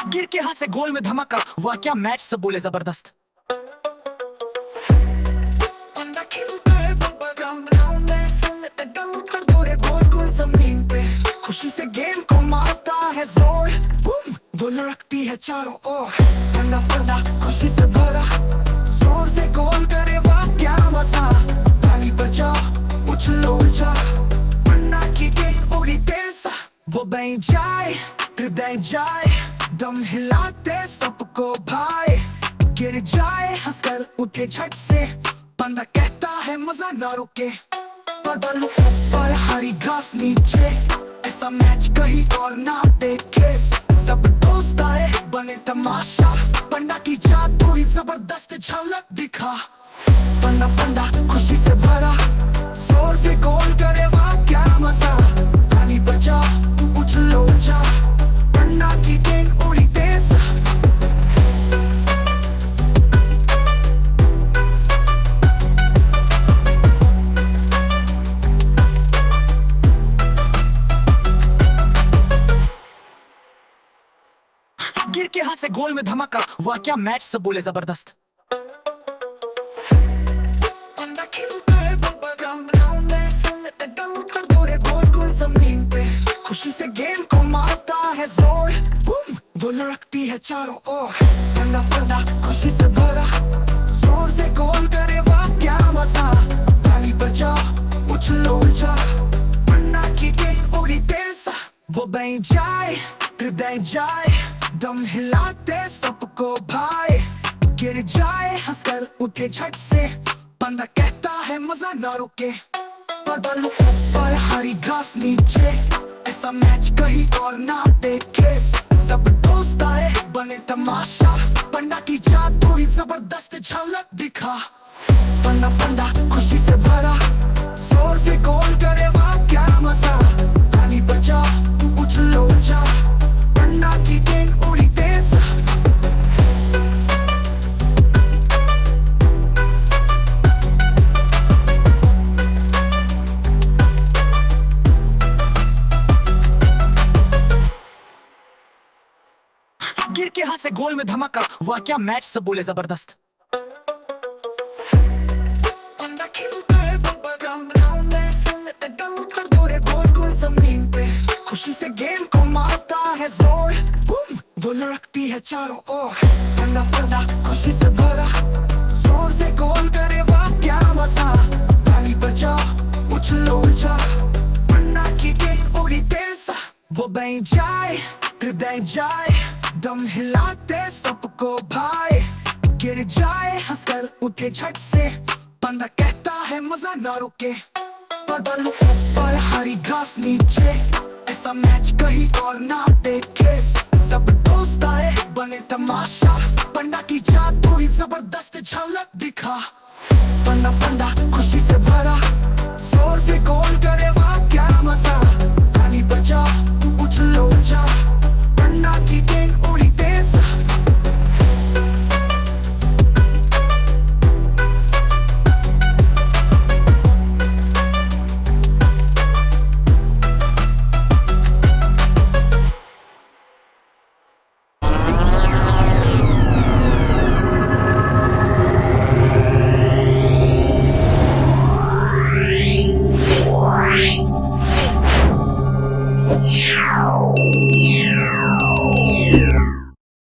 गिर के हाथ से गोल में धमाका, वाह क्या मैच, सब बोले जबरदस्त। खुशी से गेम को मारता है जोर, बूम वो लड़कती है चारों ओर। ठंडा पर्दा खुशी से भरा, जोर से गोल करे वाह क्या मजा। ताली बजाओ उछलो उछा, पन्ना की गेंद उड़ी तेज, वो बन जाए हृदय जाए, दम हिलाते सबको भाई। गिर जाए हंसकर उठे झट से, बंदा कहता है मजा न रुके। बदल ऊपर हरी घास नीचे, ऐसा मैच कहीं और ना देखे। सब दोस्त आए बने तमाशा, पंडा की जादू जबरदस्त झलक दिखा। पंडा पंडा खुशी से भरा, जोर से गोल करे वाह क्या मजा। ताली बजा उछलो उछा, पंडा की गेंद उड़ी तेज। गिर के हाथ से गोल में धमाका, वाह क्या मैच, सब बोले जबरदस्त। खुशी से गेम को मारता है जोर, बूम वो लड़कती है चारों ओर। ठंडा पर्दा खुशी से भरा, जोर से गोल करे वाह क्या मजा। ताली बजाओ उछलो उछा, पन्ना की गेंद उड़ी तेज, वो बन जाए हृदय जाए, दम हिलाते सबको भाई। गिर जाए हंसकर उठे झट से, बंदा कहता है मजा न रुके। बदल ऊपर हरी घास नीचे, ऐसा मैच कहीं और ना देखे। सब दोस्त आए बने तमाशा, पंडा की जादू जबरदस्त झलक दिखा। पंडा पंडा खुशी से भरा, जोर से गोल करे वाह क्या मजा। ताली बजाओ उछलो उछा, पंडा की गेंद उड़ी तेज। गिर के हाथ से गोल में धमाका, वाह क्या मैच, सब बोले जबरदस्त। खुशी से गेम को मारता है जोर, बूम वो लड़कती है चारों ओर। ठंडा पर्दा खुशी से भरा, जोर से गोल करे वाह क्या मजा। ताली बजाओ उछलो उछा, पन्ना की गेंद उड़ी तेज, वो बन जाए हृदय जाए, दम हिलाते सबको भाई। गिर जाए हंसकर उठे झट से, बंदा कहता है मजा न रुके। बदल ऊपर हरी घास नीचे, ऐसा मैच कहीं और ना देखे। सब दोस्त आए बने तमाशा, पंडा की जादू जबरदस्त झलक दिखा। पंडा पंडा खुशी से भरा, जोर से गोल करे वाह क्या मजा। ताली बजाओ उछलो उछा, पंडा की गेंद उड़ी तेज। Wow.